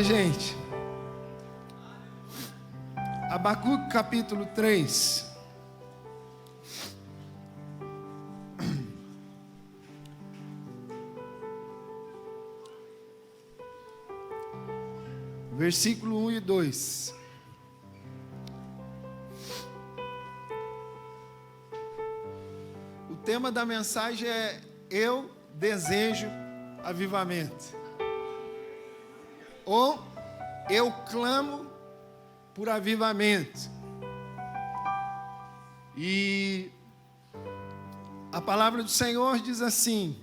Ô, gente, Abacuque capítulo 3. Versículo 1 e 2. O tema da mensagem é: eu desejo avivamento. Ou eu clamo por avivamento. E a palavra do Senhor diz assim: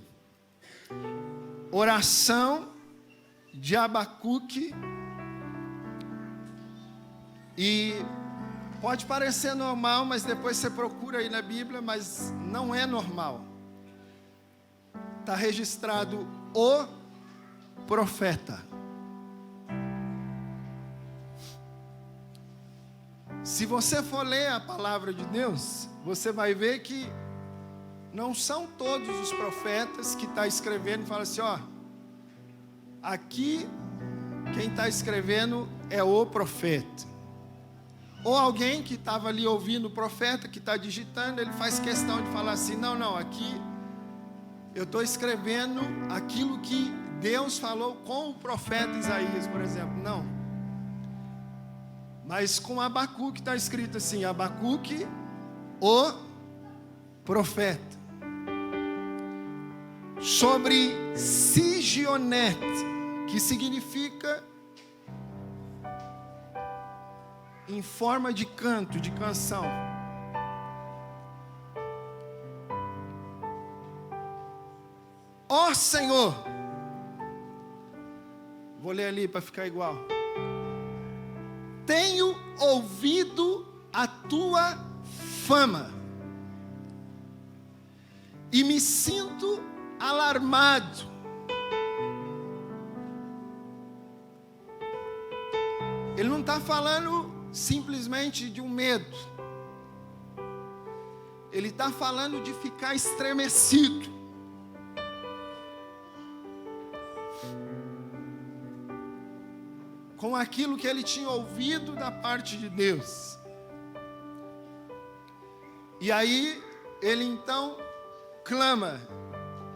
oração de Abacuque. E pode parecer normal, mas depois você procura aí na Bíblia, mas não é normal. Está registrado o profeta. Se você for ler a palavra de Deus, você vai ver que não são todos os profetas que está escrevendo e fala assim, ó, aqui quem está escrevendo é o profeta. Ou alguém que estava ali ouvindo o profeta, que está digitando, ele faz questão de falar assim, não, aqui eu estou escrevendo aquilo que Deus falou com o profeta Isaías, por exemplo. Não. Mas com Abacuque está escrito assim, Abacuque, o profeta. Sobre Sigionete, que significa em forma de canto, de canção. Ó Senhor, vou ler ali para ficar igual. Tenho ouvido a tua fama e me sinto alarmado. Ele não está falando simplesmente de um medo. Ele está falando de ficar estremecido. Com aquilo que ele tinha ouvido da parte de Deus. E aí, ele então clama: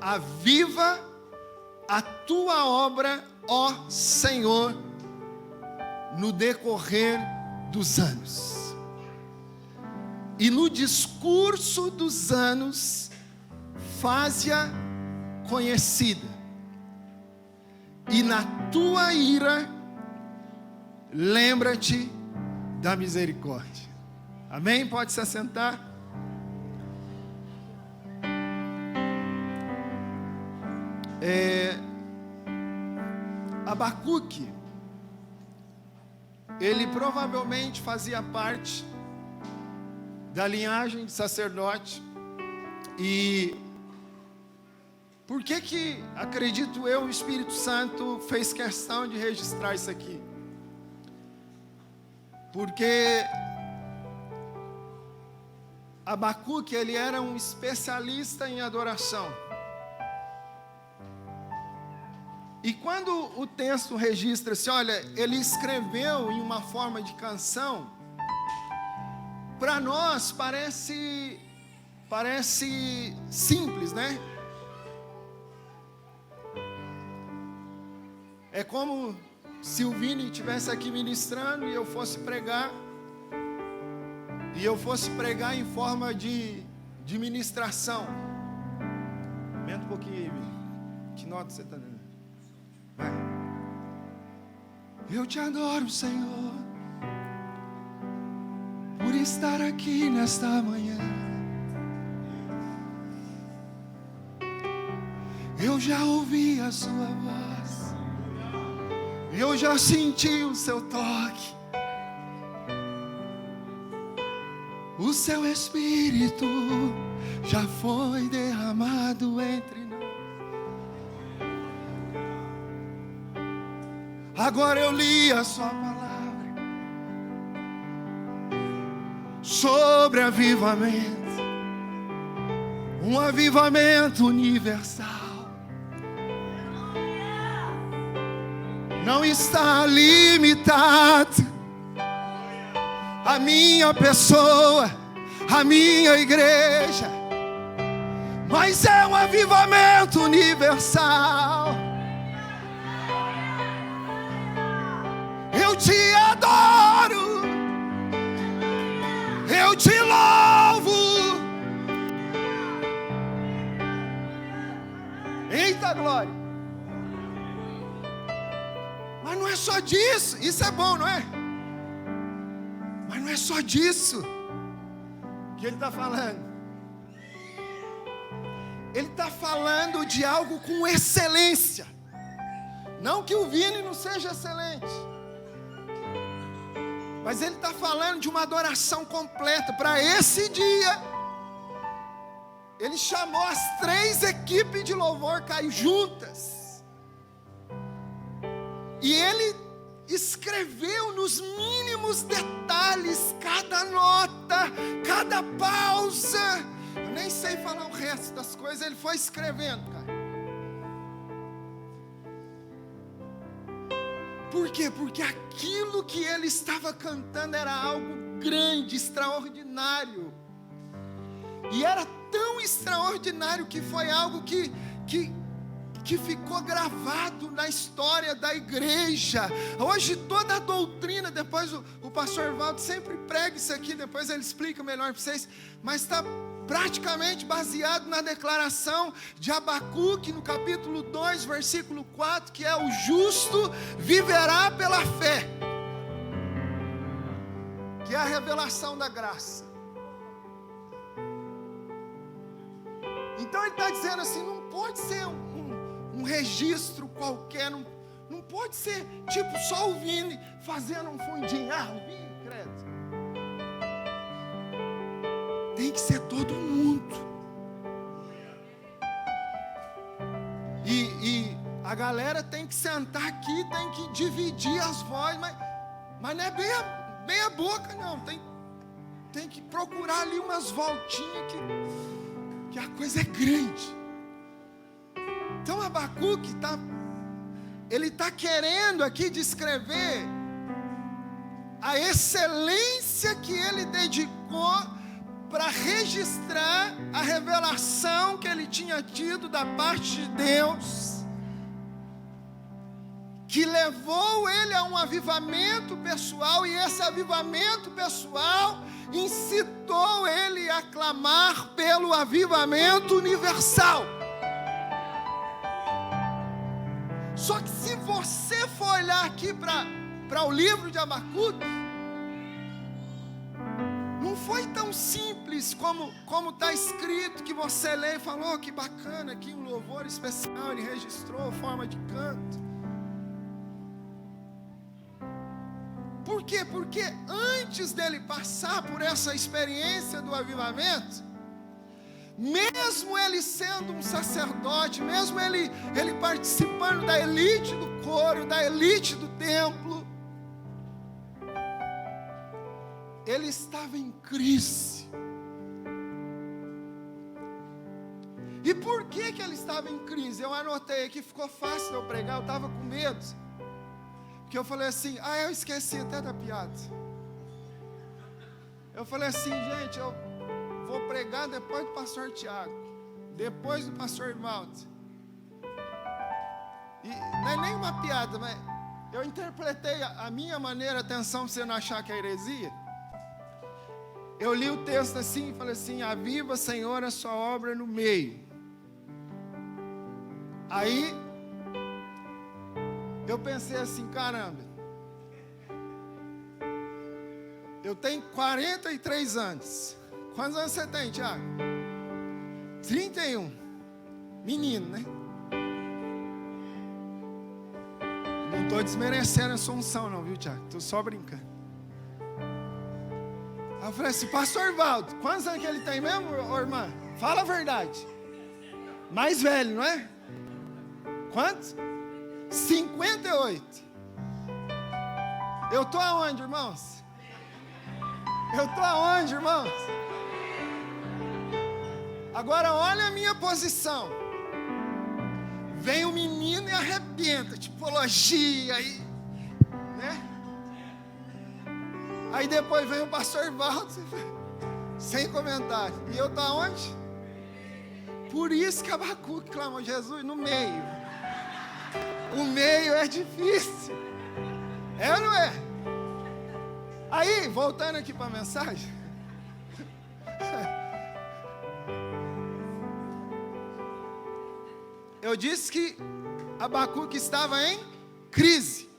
aviva a tua obra, ó Senhor, no decorrer dos anos. E no discurso dos anos, faze-a conhecida. E na tua ira, lembra-te da misericórdia. Amém? Pode se assentar. Abacuque, ele provavelmente fazia parte da linhagem de sacerdote. E por que acredito eu, o Espírito Santo fez questão de registrar isso aqui? Porque Abacuque, ele era um especialista em adoração. E quando o texto registra-se, olha, ele escreveu em uma forma de canção, para nós parece simples, né? É como se o Vini estivesse aqui ministrando e eu fosse pregar, em forma de ministração. Aumenta um pouquinho aí, Vini. Que nota você está dando? Vai. Eu te adoro, Senhor, por estar aqui nesta manhã. Eu já ouvi a sua voz, eu já senti o seu toque, o seu Espírito já foi derramado entre nós. Agora eu li a sua palavra sobre avivamento, um avivamento universal. não está limitado à minha pessoa, à minha igreja, mas é um avivamento universal. Eu te adoro, eu te louvo. Eita glória! Mas não é só disso, isso é bom, não é? Mas não é só disso que ele está falando. Ele está falando de algo com excelência. Não que o Vini não seja excelente, mas ele está falando de uma adoração completa. Para esse dia, ele chamou as 3 equipes de louvor cair juntas. E ele escreveu nos mínimos detalhes cada nota, cada pausa. Eu nem sei falar o resto das coisas, ele foi escrevendo, cara. Por quê? Porque aquilo que ele estava cantando era algo grande, extraordinário. E era tão extraordinário que foi algo que ficou gravado na história da igreja. Hoje toda a doutrina, depois o pastor Valdo sempre prega isso aqui, depois ele explica melhor para vocês, mas está praticamente baseado na declaração de Abacuque, no capítulo 2, versículo 4, que é: o justo viverá pela fé, que é a revelação da graça. Então ele está dizendo assim, não pode ser um registro qualquer, não pode ser tipo só o Vini fazendo um fundinho, o Vini, credo. Tem que ser todo mundo. E a galera tem que sentar aqui, tem que dividir as vozes, mas não é bem a boca, não. Tem que procurar ali umas voltinhas que a coisa é grande. Então Abacuque ele está querendo aqui descrever a excelência que ele dedicou para registrar a revelação que ele tinha tido da parte de Deus, que levou ele a um avivamento pessoal, e esse avivamento pessoal incitou ele a clamar pelo avivamento universal. Só que se você for olhar aqui para o livro de Abacuque, não foi tão simples como está escrito, que você lê e falou, que bacana, aqui um louvor especial, ele registrou forma de canto. Por quê? Porque antes dele passar por essa experiência do avivamento, mesmo ele sendo um sacerdote, mesmo ele participando da elite do coro, da elite do templo, ele estava em crise. E por que ele estava em crise? Eu anotei aqui, ficou fácil de eu pregar, eu estava com medo. Porque eu falei assim, eu esqueci até da piada. Eu falei assim, gente, eu vou pregar depois do pastor Tiago, depois do pastor Valdo. E não é nem uma piada, mas eu interpretei a minha maneira, atenção, para você não achar que é heresia. Eu li o texto assim e falei assim, aviva, Senhor, a sua obra no meio. Aí eu pensei assim, caramba, eu tenho 43 anos. Quantos anos você tem, Tiago? 31. Menino, né? Não estou desmerecendo a sua unção não, viu, Tiago? Estou só brincando. Aí eu falei assim, pastor Valdo, quantos anos que ele tem mesmo, irmã? Fala a verdade. Mais velho, não é? Quantos? 58. Eu estou aonde, irmãos? Eu estou aonde, irmãos? Agora olha a minha posição. Vem o menino e arrebenta, tipologia, né? Aí depois vem o pastor Valdo, sem comentário. E eu tô onde? Por isso que Abacuque clamou, Jesus, no meio. O meio é difícil. É ou não é? Aí, voltando aqui para a mensagem. Eu disse que Abacuque estava em crise.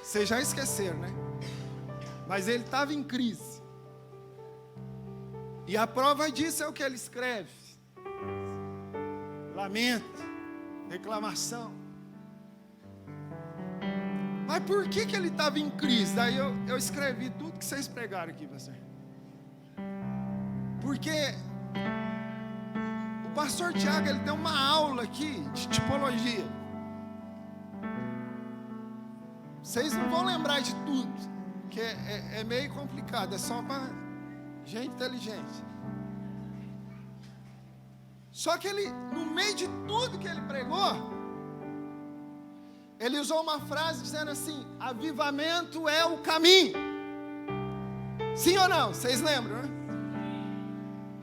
Vocês já esqueceram, né? Mas ele estava em crise. E a prova disso é o que ele escreve: lamento, reclamação. Mas por que ele estava em crise? Daí eu escrevi tudo que vocês pregaram aqui, pastor. Porque o pastor Tiago, ele deu uma aula aqui de tipologia. Vocês não vão lembrar de tudo, que é meio complicado, é só para gente inteligente. Só que ele, no meio de tudo que ele pregou, ele usou uma frase dizendo assim: avivamento é o caminho. Sim ou não? Vocês lembram, né?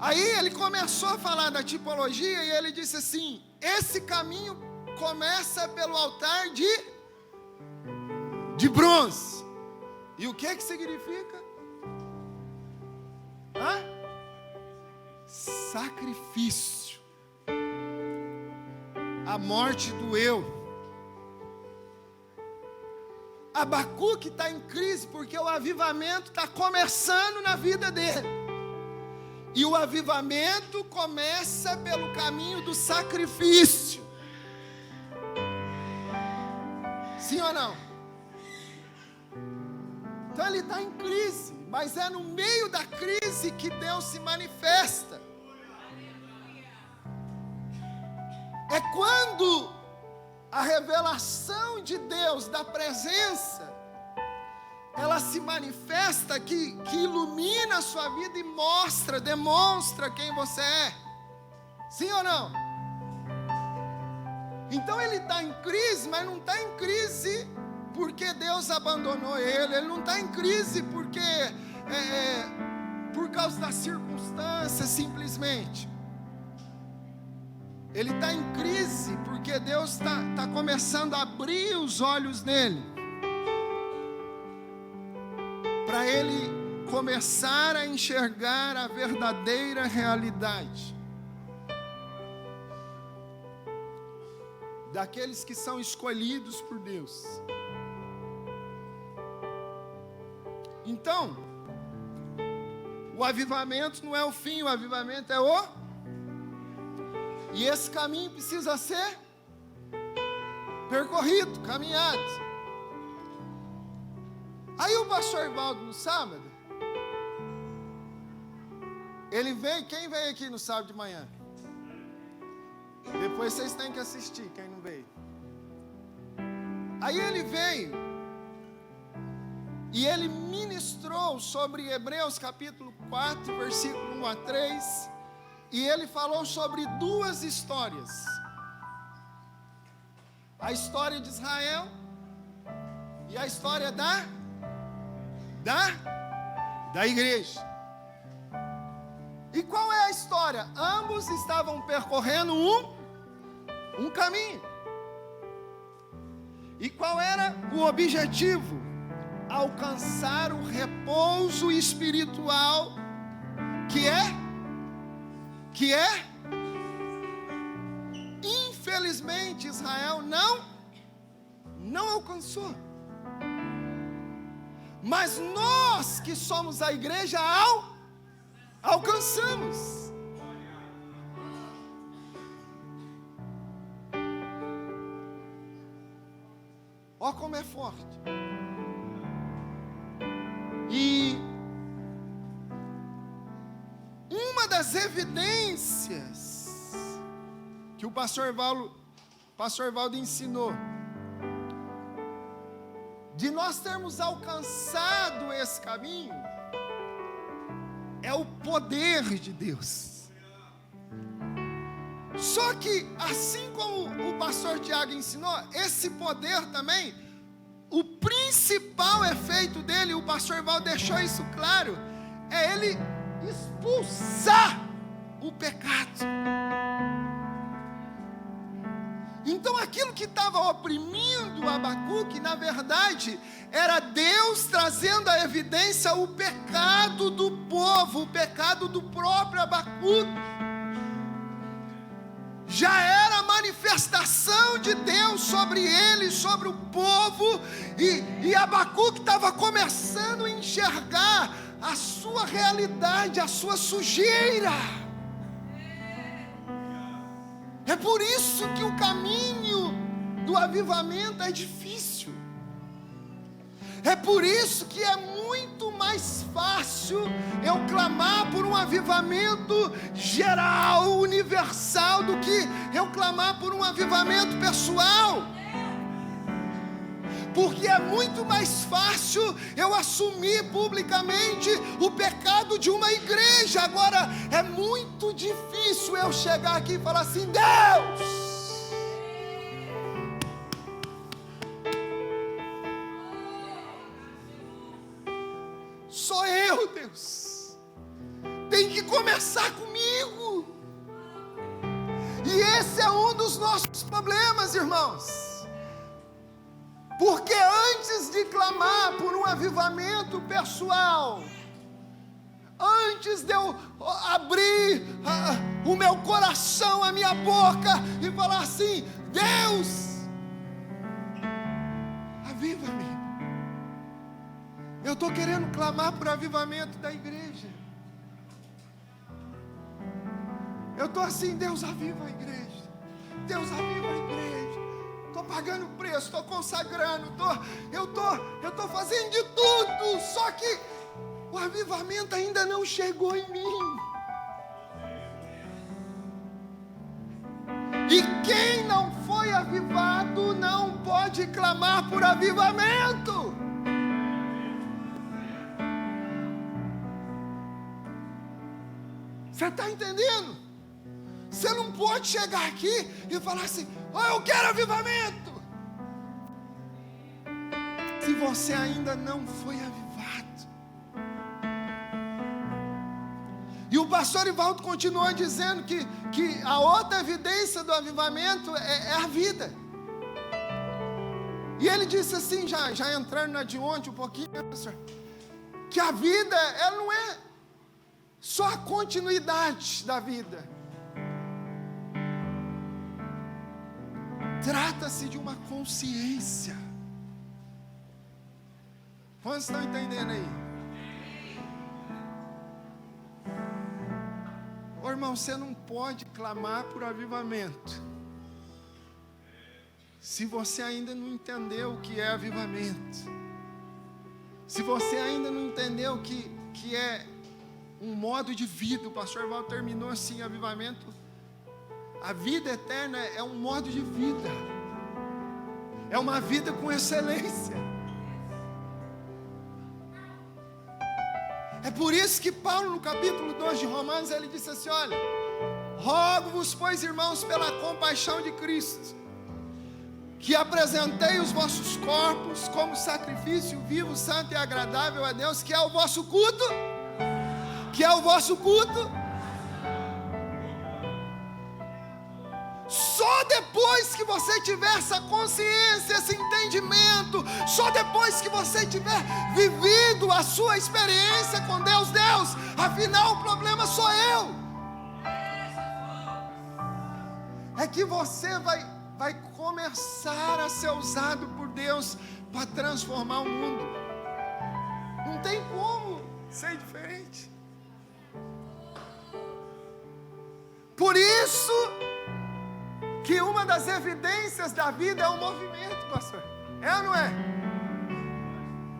Aí ele começou a falar da tipologia e ele disse assim: esse caminho começa pelo altar de bronze. E o que significa? Sacrifício. A morte do eu. Abacuque está em crise porque o avivamento está começando na vida dele. E o avivamento começa pelo caminho do sacrifício. Sim ou não? Então ele está em crise, mas é no meio da crise que Deus se manifesta. É quando a revelação de Deus, da presença, ela se manifesta, que ilumina a sua vida e demonstra quem você é. Sim ou não? Então ele está em crise, mas não está em crise porque Deus abandonou ele não está em crise porque por causa das circunstâncias, simplesmente. Ele está em crise porque Deus está começando a abrir os olhos nele, para ele começar a enxergar a verdadeira realidade daqueles que são escolhidos por Deus. Então, o avivamento não é o fim, o avivamento é e esse caminho precisa ser percorrido, caminhado. Aí o pastor Valdo, no sábado, ele veio. Quem veio aqui no sábado de manhã? Depois vocês têm que assistir, quem não veio. Aí ele veio e ele ministrou sobre Hebreus capítulo 4, versículo 1 a 3. E ele falou sobre duas histórias: a história de Israel e a história da igreja. E qual é a história? Ambos estavam percorrendo um caminho. E qual era o objetivo? Alcançar o repouso espiritual, que é infelizmente Israel não alcançou. Mas nós que somos a igreja alcançamos. Ó como é forte. E uma das evidências que o pastor Valdo ensinou, de nós termos alcançado esse caminho, é o poder de Deus. Só que, assim como o pastor Tiago ensinou, esse poder também, o principal efeito dele, o pastor Val deixou isso claro, é ele expulsar o pecado. Então aquilo que estava oprimindo Abacuque, na verdade, era Deus trazendo à evidência o pecado do povo, o pecado do próprio Abacuque. Já era a manifestação de Deus sobre ele, sobre o povo, e Abacuque estava começando a enxergar a sua realidade, a sua sujeira. É por isso que o caminho do avivamento é difícil. É por isso que é muito mais fácil eu clamar por um avivamento geral, universal, do que eu clamar por um avivamento pessoal. Porque é muito mais fácil eu assumir publicamente o pecado de uma igreja. Agora, é muito difícil eu chegar aqui e falar assim: Deus, sou eu, Deus, tem que começar comigo. E esse é um dos nossos problemas, irmãos. Porque antes de clamar por um avivamento pessoal, antes de eu abrir o meu coração, a minha boca e falar assim: Deus, aviva-me. Eu estou querendo clamar por avivamento da igreja. Eu estou assim: Deus, aviva a igreja. Deus, aviva a igreja. Estou pagando preço, estou consagrando, eu estou fazendo de tudo. Só que o avivamento ainda não chegou em mim. E quem não foi avivado não pode clamar por avivamento. Você está entendendo? Você não pode chegar aqui e falar assim: eu quero avivamento, se você ainda não foi avivado. E o pastor Ivaldo continuou dizendo que a outra evidência do avivamento é a vida. E ele disse assim, já entrando na de ontem um pouquinho, pastor, que a vida, ela não é só a continuidade da vida. Trata-se de uma consciência. Quantos estão entendendo aí? Ô irmão, você não pode clamar por avivamento se você ainda não entendeu o que é avivamento. Se você ainda não entendeu que é um modo de vida. O pastor Val terminou assim: avivamento. A vida eterna é um modo de vida. É uma vida com excelência. É por isso que Paulo, no capítulo 2 de Romanos, ele disse assim: olha, rogo-vos, pois, irmãos, pela compaixão de Cristo, que apresentei os vossos corpos como sacrifício vivo, santo e agradável a Deus, que é o vosso culto. Que é o vosso culto. Só depois que você tiver essa consciência, esse entendimento, só depois que você tiver vivido a sua experiência com Deus, afinal o problema sou eu, é que você vai começar a ser usado por Deus para transformar o mundo. Não tem como ser diferente. Por isso que uma das evidências da vida é o movimento, pastor. É ou não é?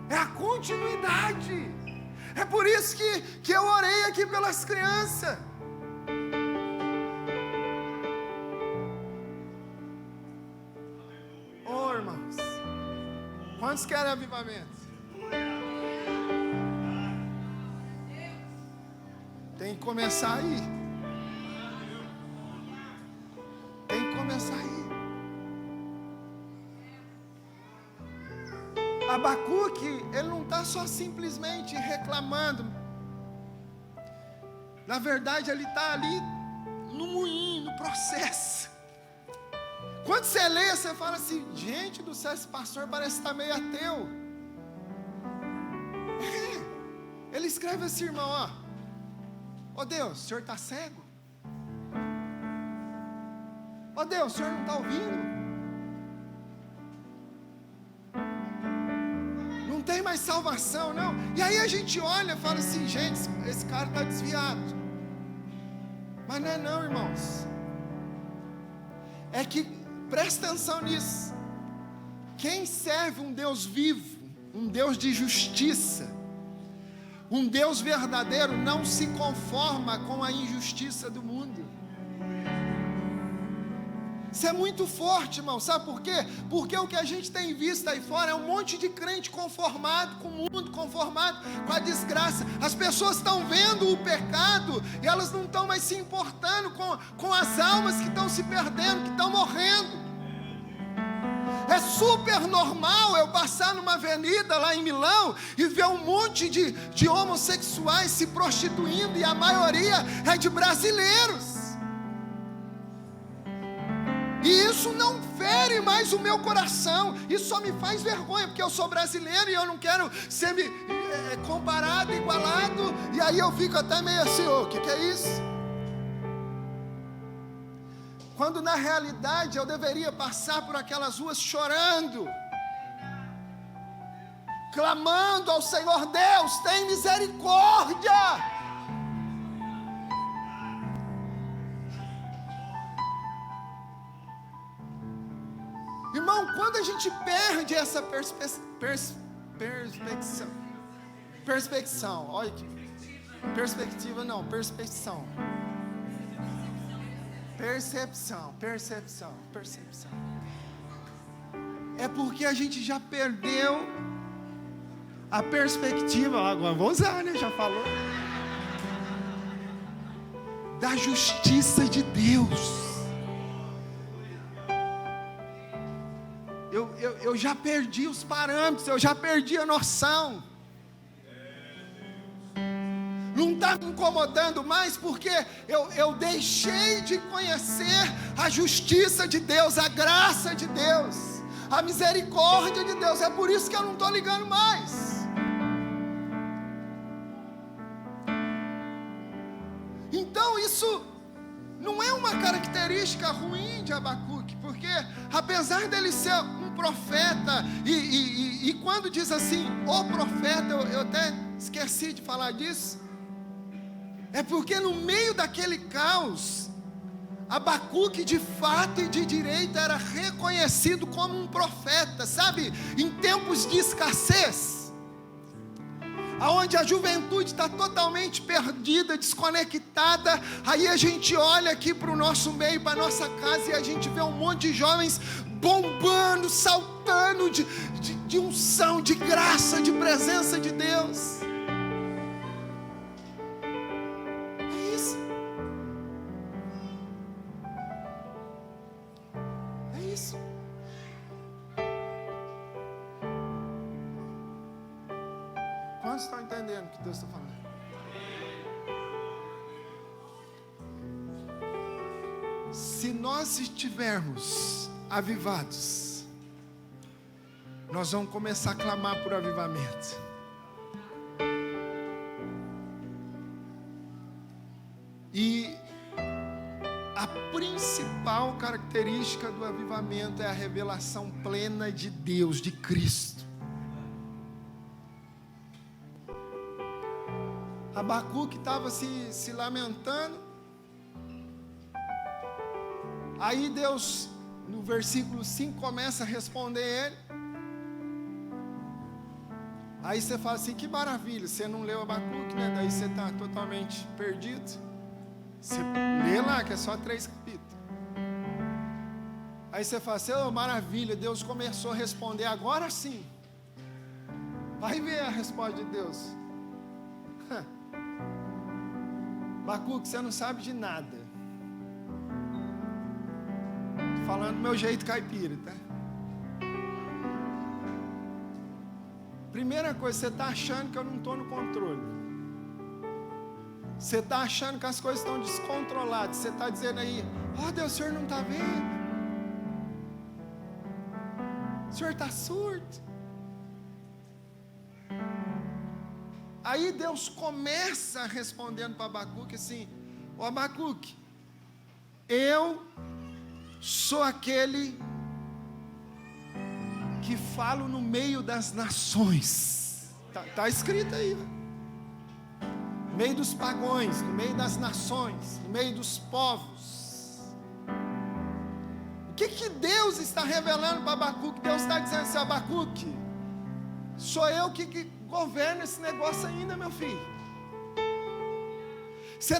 É a continuidade. É por isso que eu orei aqui pelas crianças. Oh, irmãos, quantos querem avivamento? Tem que começar aí. sair. Abacuque, ele não está só simplesmente reclamando. Na verdade, ele está ali no moinho, no processo. Quando você lê, você fala assim: gente do céu, esse pastor parece estar meio ateu. Ele escreve assim, irmão, ó Deus, o senhor está cego? Ó Deus, o senhor não está ouvindo? Não tem mais salvação, não? E aí a gente olha e fala assim: gente, esse cara está desviado. Mas não é não, irmãos. É que, presta atenção nisso. Quem serve um Deus vivo, um Deus de justiça, um Deus verdadeiro, não se conforma com a injustiça do mundo. Isso é muito forte, irmão. Sabe por quê? Porque o que a gente tem visto aí fora é um monte de crente conformado com o mundo, conformado com a desgraça. As pessoas estão vendo o pecado e elas não estão mais se importando com as almas que estão se perdendo, que estão morrendo. É super normal eu passar numa avenida lá em Milão e ver um monte de homossexuais se prostituindo, e a maioria é de brasileiros. E isso não fere mais o meu coração, isso só me faz vergonha, porque eu sou brasileiro e eu não quero ser comparado, igualado, e aí eu fico até meio assim: o que é isso? Quando na realidade eu deveria passar por aquelas ruas chorando, clamando ao Senhor: Deus, tem misericórdia. Irmão, quando a gente perde essa perspecção, olha que perspectiva não, percepção. É porque a gente já perdeu a perspectiva, agora vou usar, né? Já falou. Da justiça de Deus. Eu já perdi os parâmetros, eu já perdi a noção. Não está me incomodando mais, porque eu deixei de conhecer a justiça de Deus, a graça de Deus, a misericórdia de Deus. É por isso que eu não estou ligando mais. Então isso não é uma característica ruim de Abacuque, porque apesar dele ser um profeta, e quando diz assim, o profeta, eu até esqueci de falar disso, é porque no meio daquele caos, Abacuque de fato e de direito era reconhecido como um profeta, sabe? Em tempos de escassez, aonde a juventude está totalmente perdida, desconectada, aí a gente olha aqui para o nosso meio, para a nossa casa, e a gente vê um monte de jovens bombando, saltando de unção, de graça, de presença de Deus. É isso. É isso. Quantos estão entendendo o que Deus está falando? Se nós estivermos avivados, nós vamos começar a clamar por avivamento. E a principal característica do avivamento é a revelação plena de Deus, de Cristo. Abacuque estava se lamentando. Aí Deus, no versículo 5, começa a responder ele. Aí você fala assim: que maravilha, você não leu Abacuque, né? Daí você está totalmente perdido. Você lê lá, que é só 3 capítulos. Aí você fala assim: oh, maravilha, Deus começou a responder, agora sim. Vai ver a resposta de Deus. Abacuque, você não sabe de nada. falando do meu jeito caipira, tá? Primeira coisa, você está achando que eu não estou no controle. Você está achando que as coisas estão descontroladas. Você está dizendo aí, oh Deus, o Senhor não está vendo? O Senhor está surdo? Aí Deus começa respondendo para Abacuque assim, ô Abacuque, eu sou aquele que falo no meio das nações. Tá escrito aí, no meio dos pagões, no meio das nações, no meio dos povos. O que Deus está revelando para Abacuque? Deus está dizendo assim, Abacuque, sou eu que governo esse negócio ainda, meu filho. Você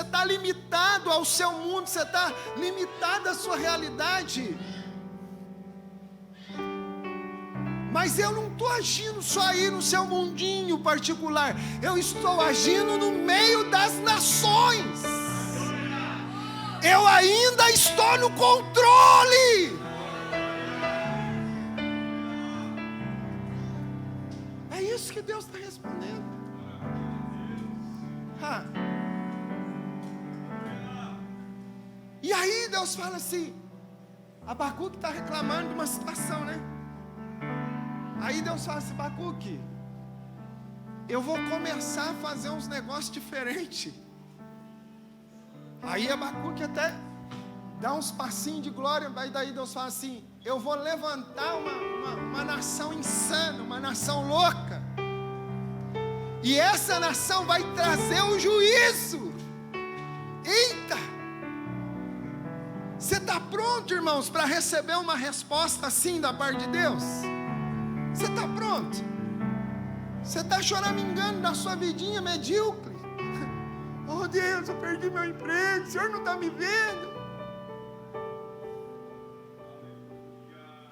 está limitado ao seu mundo, você está limitado à sua realidade. Mas eu não estou agindo só aí no seu mundinho particular, eu estou agindo no meio das nações. Eu ainda estou no controle. É isso que Deus está respondendo. E aí Deus fala assim, Abacuque está reclamando de uma situação, né? Aí Deus fala assim, Abacuque, eu vou começar a fazer uns negócios diferentes. Aí Abacuque até dá uns passinhos de glória. Aí daí Deus fala assim, eu vou levantar uma nação insana, uma nação louca. E essa nação vai trazer o juízo. Eita! Você está pronto, irmãos, para receber uma resposta assim da parte de Deus? Você está pronto? Você está choramingando da sua vidinha medíocre? Oh Deus, eu perdi meu emprego, o Senhor não está me vendo.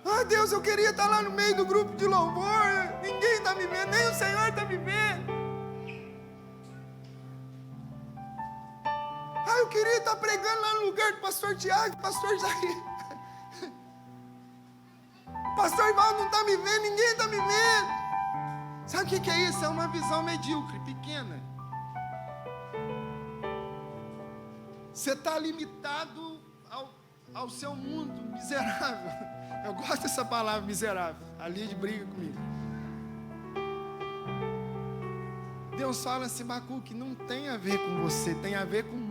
Ah Deus, eu queria estar lá no meio do grupo de louvor, ninguém está me vendo, nem o Senhor está me vendo. Ah, eu queria estar pregando lá no lugar do pastor Tiago, pastor Jair. Pastor Ivaldo não está me vendo, ninguém está me vendo. Sabe o que é isso? É uma visão medíocre, pequena. Você está limitado ao seu mundo miserável. Eu gosto dessa palavra, miserável. A Lídia briga comigo. Deus fala assim, Abacuque, não tem a ver com você, tem a ver com o mundo.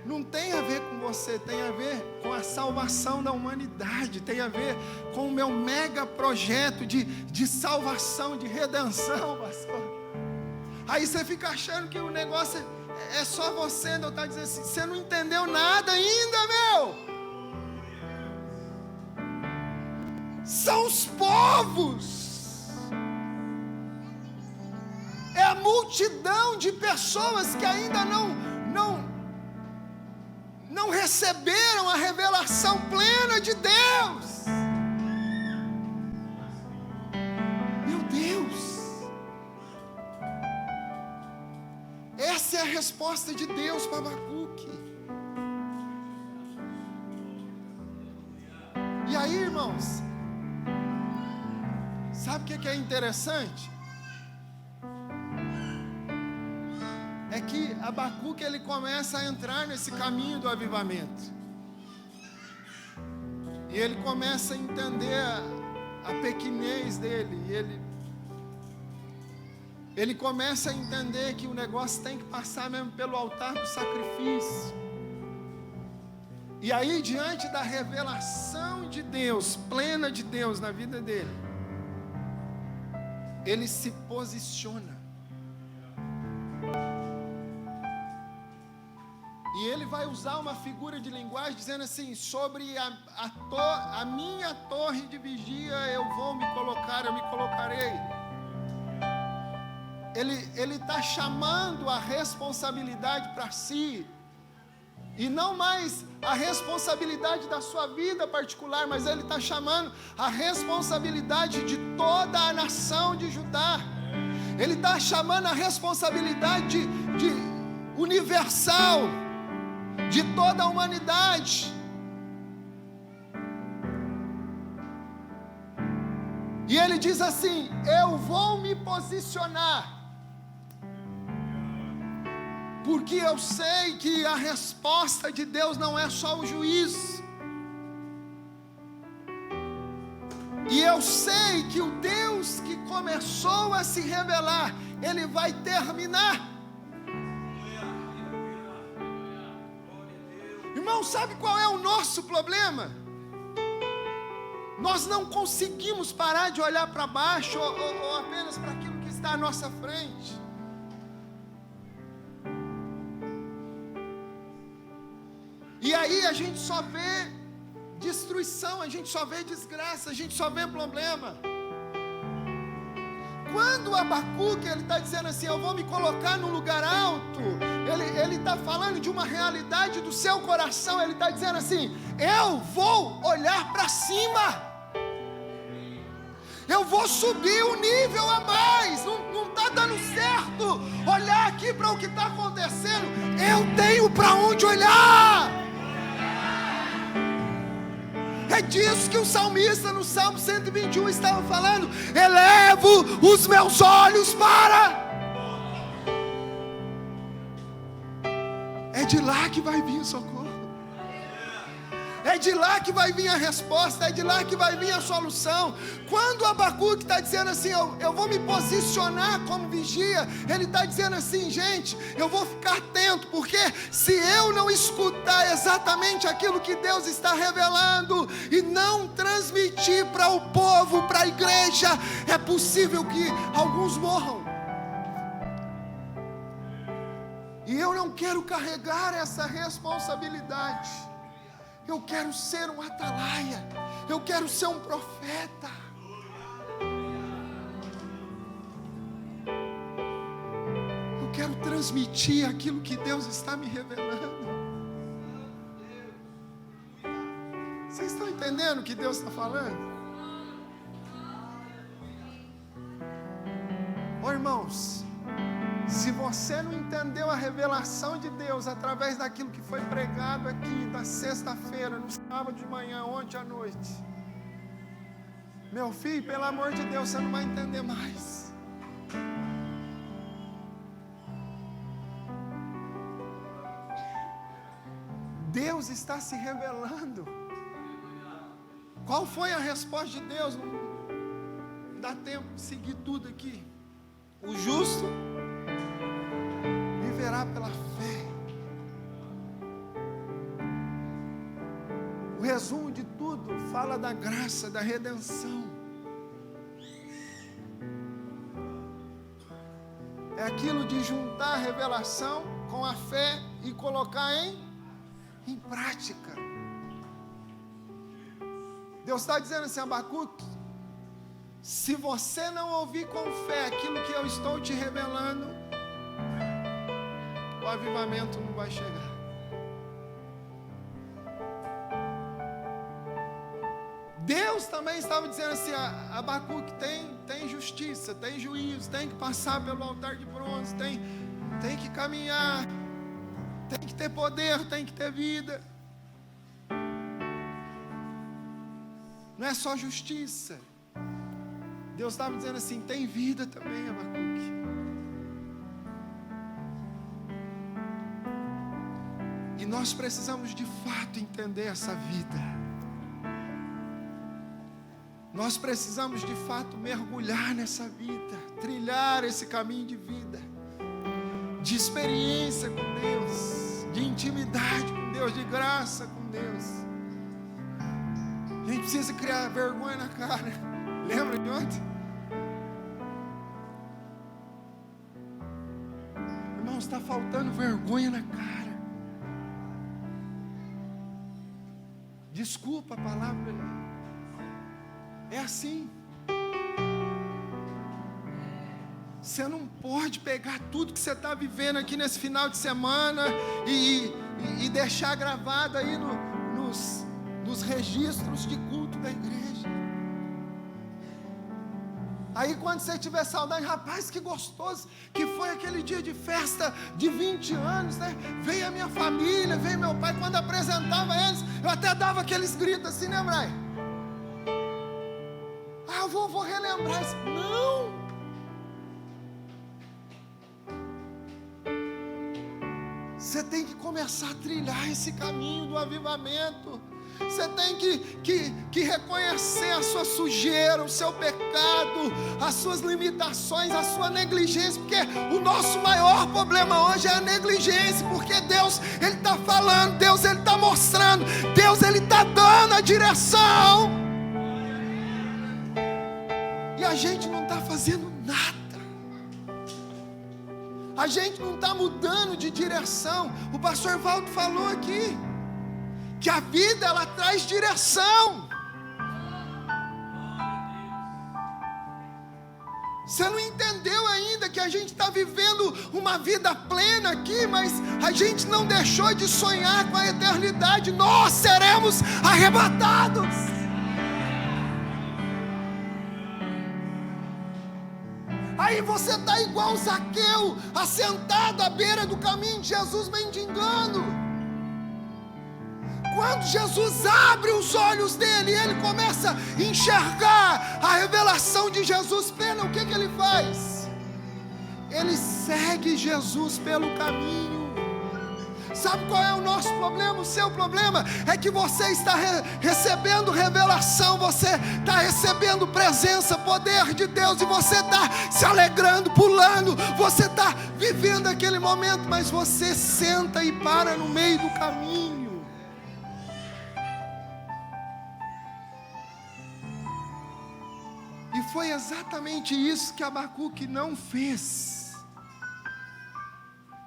Não tem a ver com você, tem a ver com a salvação da humanidade, tem a ver com o meu mega projeto de salvação, de redenção, pastor. Aí você fica achando que o negócio é só você, Deus está dizendo assim, você não entendeu nada ainda, meu. São os povos, é a multidão de pessoas que ainda não receberam a revelação plena de Deus. Meu Deus, essa é a resposta de Deus para Abacuque. E aí, irmãos, sabe o que é interessante? É que Abacuque ele começa a entrar nesse caminho do avivamento. E ele começa a entender a pequenez dele. E ele começa a entender que o negócio tem que passar mesmo pelo altar do sacrifício. E aí, diante da revelação de Deus, plena de Deus na vida dele, ele se posiciona. E ele vai usar uma figura de linguagem dizendo assim, sobre a minha torre de vigia eu vou me colocar, eu me colocarei. Ele está chamando a responsabilidade para si. E não mais a responsabilidade da sua vida particular, mas ele está chamando a responsabilidade de toda a nação de Judá. Ele está chamando a responsabilidade de universal. de toda a humanidade. E ele diz assim: eu vou me posicionar, porque eu sei que a resposta de Deus não é só o juízo. E eu sei que o Deus que começou a se revelar, Ele vai terminar. Irmão, sabe qual é o nosso problema? Nós não conseguimos parar de olhar para baixo ou apenas para aquilo que está à nossa frente. E aí a gente só vê destruição, a gente só vê desgraça, a gente só vê problema. Quando o Abacuque, ele está dizendo assim: eu vou me colocar num lugar alto, ele está falando de uma realidade do seu coração. Ele está dizendo assim: eu vou olhar para cima, eu vou subir um nível a mais. Não está dando certo olhar aqui para o que está acontecendo, eu tenho para onde olhar. É disso que o salmista no Salmo 121 estava falando: elevo os meus olhos para. É de lá que vai vir o socorro, é de lá que vai vir a resposta, é de lá que vai vir a solução. Quando o Abacuque está dizendo assim: eu vou me posicionar como vigia, ele está dizendo assim: gente, eu vou ficar atento, porque se eu não escutar exatamente aquilo que Deus está revelando e não transmitir para o povo, para a igreja, é possível que alguns morram. E eu não quero carregar essa responsabilidade. Eu quero ser um atalaia, eu quero ser um profeta. Eu quero transmitir aquilo que Deus está me revelando. Vocês estão entendendo o que Deus está falando? Ô irmãos, se você não entendeu a revelação de Deus através daquilo que foi pregado aqui da sexta-feira, no sábado de manhã, ontem à noite, meu filho, pelo amor de Deus, você não vai entender mais. Deus está se revelando. Qual foi a resposta de Deus? Não dá tempo de seguir tudo aqui. O justo viverá pela fé. O resumo de tudo fala da graça, da redenção. É aquilo de juntar a revelação com a fé e colocar em prática. Deus está dizendo assim: Abacuque, se você não ouvir com fé aquilo que eu estou te revelando, o avivamento não vai chegar. Deus também estava dizendo assim: Abacuque, tem justiça, tem juízo, tem que passar pelo altar de bronze, tem que caminhar, tem que ter poder, tem que ter vida. Não é só justiça. Deus estava dizendo assim: tem vida também, Abacuque. E nós precisamos de fato entender essa vida. Nós precisamos de fato mergulhar nessa vida, trilhar esse caminho de vida, de experiência com Deus, de intimidade com Deus, de graça com Deus. A gente precisa criar vergonha na cara. Lembra de ontem? Irmãos, está faltando vergonha na cara. Desculpa a palavra. É assim. Você não pode pegar tudo que você está vivendo aqui nesse final de semana e deixar gravado aí nos registros de culto da igreja. Aí quando você tiver saudade, rapaz, que gostoso que foi aquele dia de festa de 20 anos, né? Veio a minha família, veio meu pai. Quando apresentava eles, eu até dava aqueles gritos assim, né, Bray? Ah, eu vou relembrar isso. Não! Você tem que começar a trilhar esse caminho do avivamento. Você tem que reconhecer a sua sujeira, o seu pecado, as suas limitações, a sua negligência, porque o nosso maior problema hoje é a negligência, porque Deus, Ele está falando, Deus, Ele está mostrando, Deus, Ele está dando a direção, e a gente não está fazendo nada, a gente não está mudando de direção. O pastor Valdo falou aqui, que a vida, ela traz direção. Você não entendeu ainda que a gente está vivendo uma vida plena aqui, mas a gente não deixou de sonhar com a eternidade. Nós seremos arrebatados. Aí você está igual Zaqueu, assentado à beira do caminho de Jesus, mendigando. Quando Jesus abre os olhos dele, ele começa a enxergar a revelação de Jesus plena, o que ele faz? Ele segue Jesus pelo caminho. Sabe qual é o nosso problema? O seu problema é que você está recebendo revelação, você está recebendo presença, poder de Deus, e você está se alegrando, pulando, você está vivendo aquele momento, mas você senta e para no meio do caminho. E foi exatamente isso que Abacuque não fez.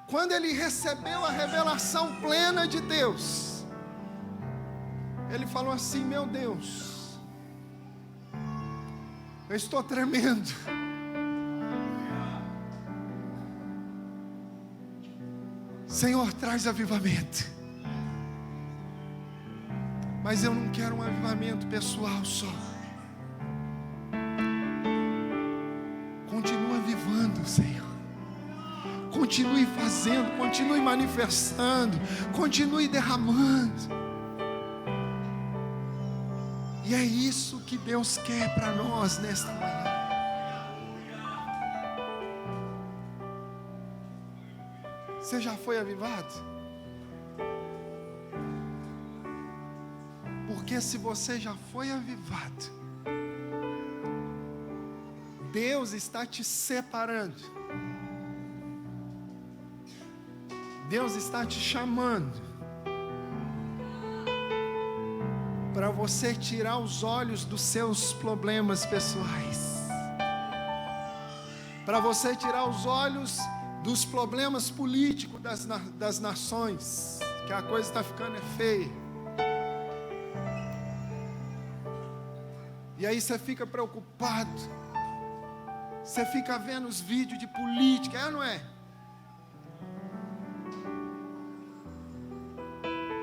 Quando ele recebeu a revelação plena de Deus, ele falou assim: meu Deus, eu estou tremendo. Senhor, traz avivamento. Mas eu não quero um avivamento pessoal só. Continua avivando, Senhor. Continue fazendo, continue manifestando, continue derramando. E é isso que Deus quer para nós nesta manhã. Você já foi avivado? Porque se você já foi avivado, Deus está te separando. Deus está te chamando para você tirar os olhos dos seus problemas pessoais, para você tirar os olhos dos problemas políticos das nações, que a coisa está ficando feia. E aí você fica preocupado. Você fica vendo os vídeos de política, é ou não é?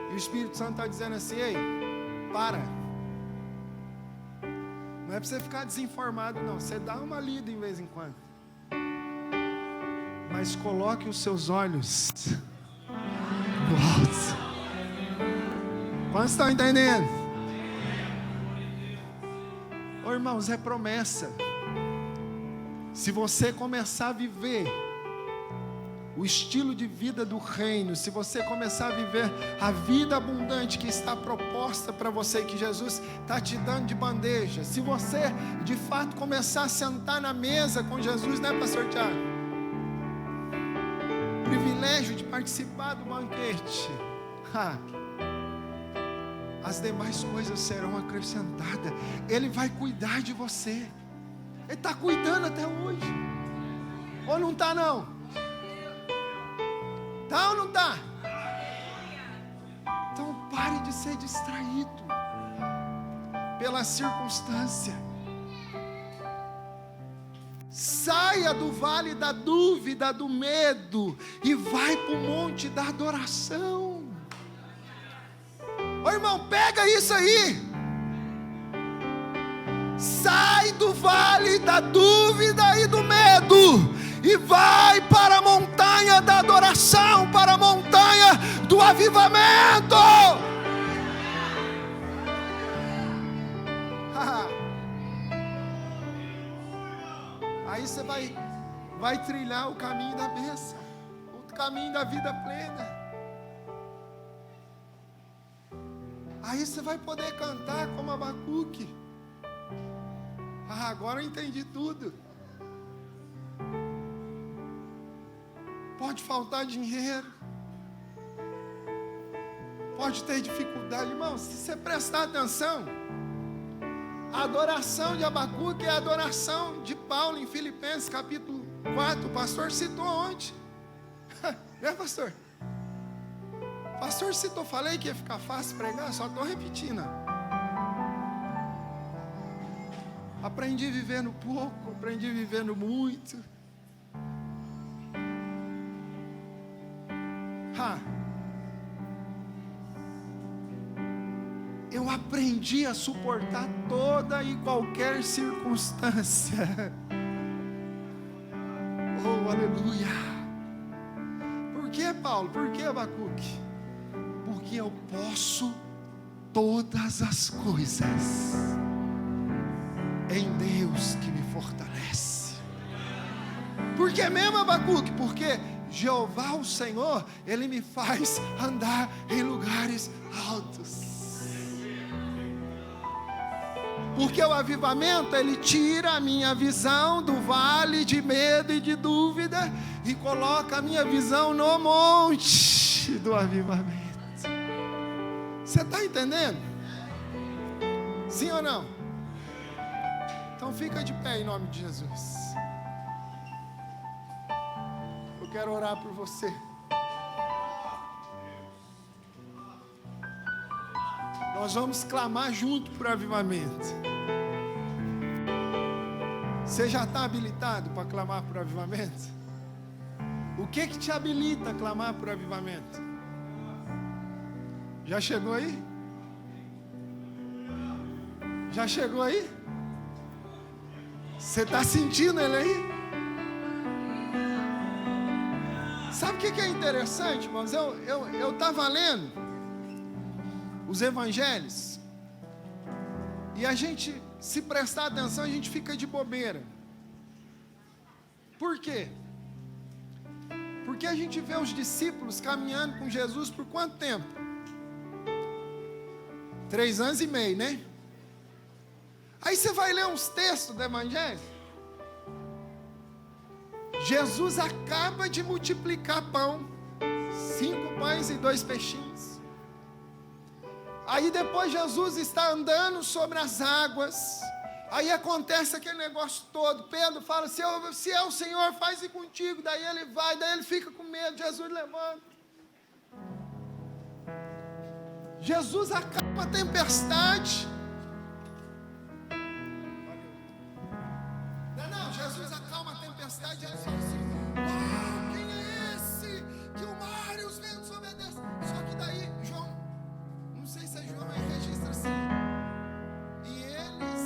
E o Espírito Santo está dizendo assim: ei, para. Não é para você ficar desinformado, não. Você dá uma lida em vez em quando. Mas coloque os seus olhos no alto. Quantos estão entendendo? Ô irmãos, é promessa. Se você começar a viver o estilo de vida do reino, se você começar a viver a vida abundante que está proposta para você, que Jesus está te dando de bandeja, se você de fato começar a sentar na mesa com Jesus, né, pastor Tiago? Privilégio de participar do banquete, as demais coisas serão acrescentadas. Ele vai cuidar de você. Ele está cuidando até hoje. Ou não está não? Está ou não está? Então pare de ser distraído pela circunstância. Saia do vale da dúvida, do medo, e vai para o monte da adoração. Ô irmão, pega isso aí. Sai do vale e da dúvida e do medo, e vai para a montanha da adoração, para a montanha do avivamento. Aí você vai trilhar o caminho da bênção, o caminho da vida plena. Aí você vai poder cantar como Abacuque. Agora eu entendi tudo. Pode faltar dinheiro, pode ter dificuldade, irmão. Se você prestar atenção, a adoração de Abacuque é a adoração de Paulo em Filipenses capítulo 4. O pastor citou ontem. Né, pastor? O pastor citou, falei que ia ficar fácil pregar, só estou repetindo. Aprendi vivendo pouco, aprendi vivendo muito. Eu aprendi a suportar toda e qualquer circunstância. Oh, aleluia. Por que, Paulo? Por que, Abacuque? Porque eu posso todas as coisas em Deus que me fortalece. Por que mesmo, Abacuque? Porque Jeová, o Senhor, Ele me faz andar em lugares altos. Porque o avivamento, ele tira a minha visão do vale de medo e de dúvida e coloca a minha visão no monte do avivamento. Você está entendendo? Sim ou não? Então fica de pé em nome de Jesus. Eu quero orar por você. Nós vamos clamar junto por avivamento. Você já está habilitado para clamar por avivamento? O que te habilita a clamar por avivamento? Já chegou aí? Já chegou aí? Você está sentindo ele aí? Sabe o que é interessante, irmãos? Eu estava lendo os evangelhos, e a gente, se prestar atenção, a gente fica de bobeira. Por quê? Porque a gente vê os discípulos caminhando com Jesus por quanto tempo? 3 anos e meio, né? Aí você vai ler uns textos do evangelho. Jesus acaba de multiplicar pão, 5 pães e 2 peixinhos. Aí depois Jesus está andando sobre as águas. Aí acontece aquele negócio todo. Pedro fala, se é o Senhor, faz ir contigo. Daí ele vai, daí ele fica com medo. Jesus levanta. Jesus acalma a tempestade. Não, Jesus acalma a tempestade. Ele fala assim, quem é esse que o mar e os ventos obedecem? Só que daí, João, não sei se é João, mas registra assim, e eles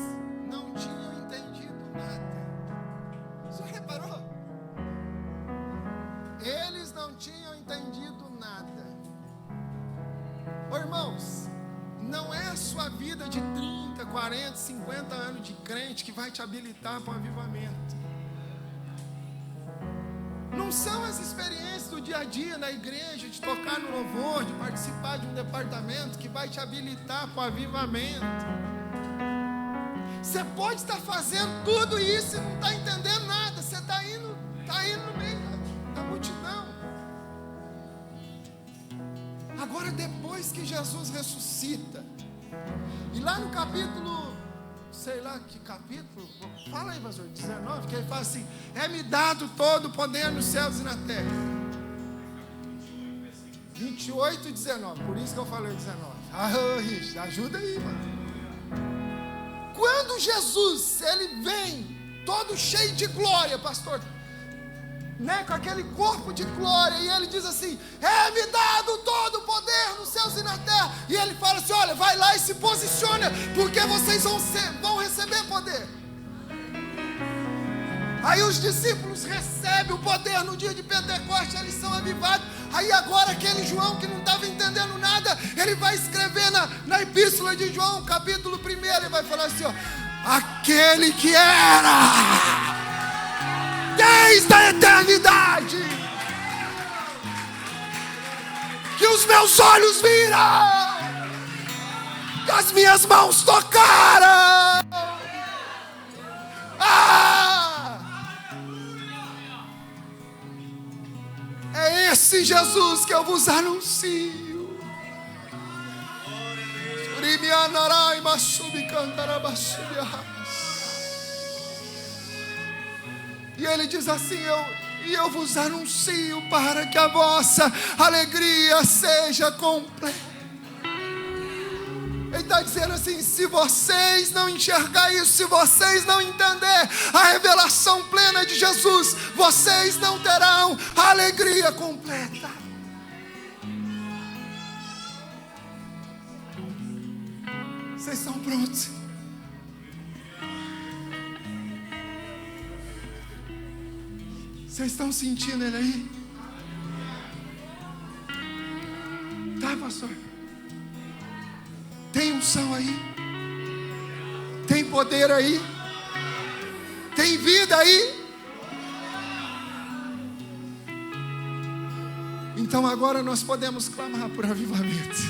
não tinham entendido nada. Você reparou? Eles não tinham entendido nada. Ô, irmãos, não é a sua vida de 30, 40, 50 anos de crente que vai te habilitar para o avivamento. Não são as experiências do dia a dia na igreja, de tocar no louvor, de participar de um departamento que vai te habilitar para o avivamento. Você pode estar fazendo tudo isso e não está entendendo nada. Você está indo no meio da multidão. Agora, depois que Jesus ressuscita, e lá no capítulo, sei lá que capítulo, fala aí, pastor, 19, que ele fala assim, é-me dado todo o poder nos céus e na terra. 28 e 19, por isso que eu falei 19. Rich, ajuda aí, mano. Quando Jesus, ele vem, todo cheio de glória, pastor, né, com aquele corpo de glória, e ele diz assim, é-me dado todo o poder nos céus e na terra, e ele fala assim, olha, vai lá e se posiciona, porque vocês vão receber poder. Aí os discípulos recebem o poder no dia de Pentecostes, eles são avivados. Aí agora aquele João que não estava entendendo nada, ele vai escrever na epístola de João, capítulo 1, ele vai falar assim, ó: aquele que era desde a eternidade, que os meus olhos viram, que as minhas mãos tocaram. É esse Jesus que eu vos anuncio. E ele diz assim: eu vos anuncio para que a vossa alegria seja completa. Ele está dizendo assim: se vocês não enxergar isso, se vocês não entender a revelação plena de Jesus, vocês não terão a alegria completa. Vocês estão prontos? Vocês estão sentindo ele aí? Tá, pastor? Tem unção aí? Tem poder aí? Tem vida aí? Então agora nós podemos clamar por avivamento.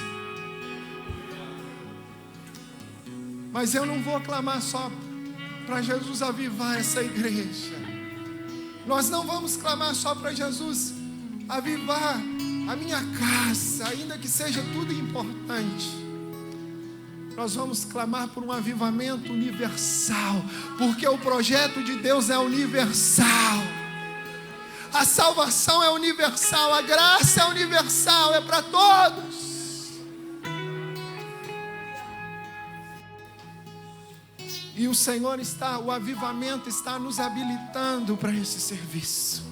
Mas eu não vou clamar só para Jesus avivar essa igreja. Nós não vamos clamar só para Jesus avivar a minha casa, ainda que seja tudo importante. Nós vamos clamar por um avivamento universal, porque o projeto de Deus é universal. A salvação é universal, a graça é universal, é para todos. E o Senhor o avivamento está nos habilitando para esse serviço.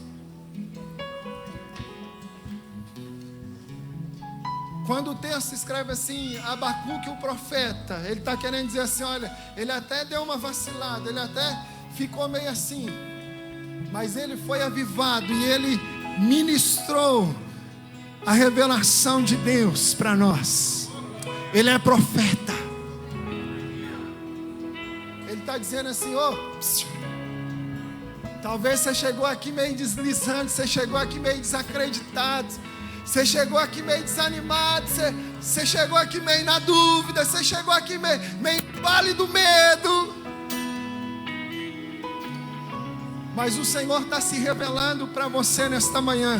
Quando o texto escreve assim, Abacuque o profeta, ele está querendo dizer assim: olha, ele até deu uma vacilada, ele até ficou meio assim, mas ele foi avivado e ele ministrou a revelação de Deus para nós. Ele é profeta. Ele está dizendo assim: talvez você chegou aqui meio deslizando, você chegou aqui meio desacreditado, você chegou aqui meio desanimado, você chegou aqui meio na dúvida, você chegou aqui meio no vale do medo. Mas o Senhor está se revelando para você nesta manhã.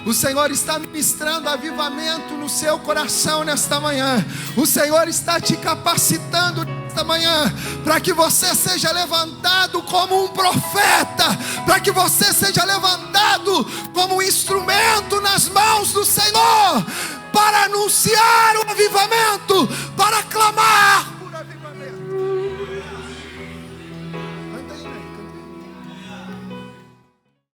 O Senhor está ministrando avivamento no seu coração nesta manhã. O Senhor está te capacitando nesta manhã para que você seja levantado como um profeta, para que você seja levantado como um instrumento nas mãos do Senhor, para anunciar o avivamento, para clamar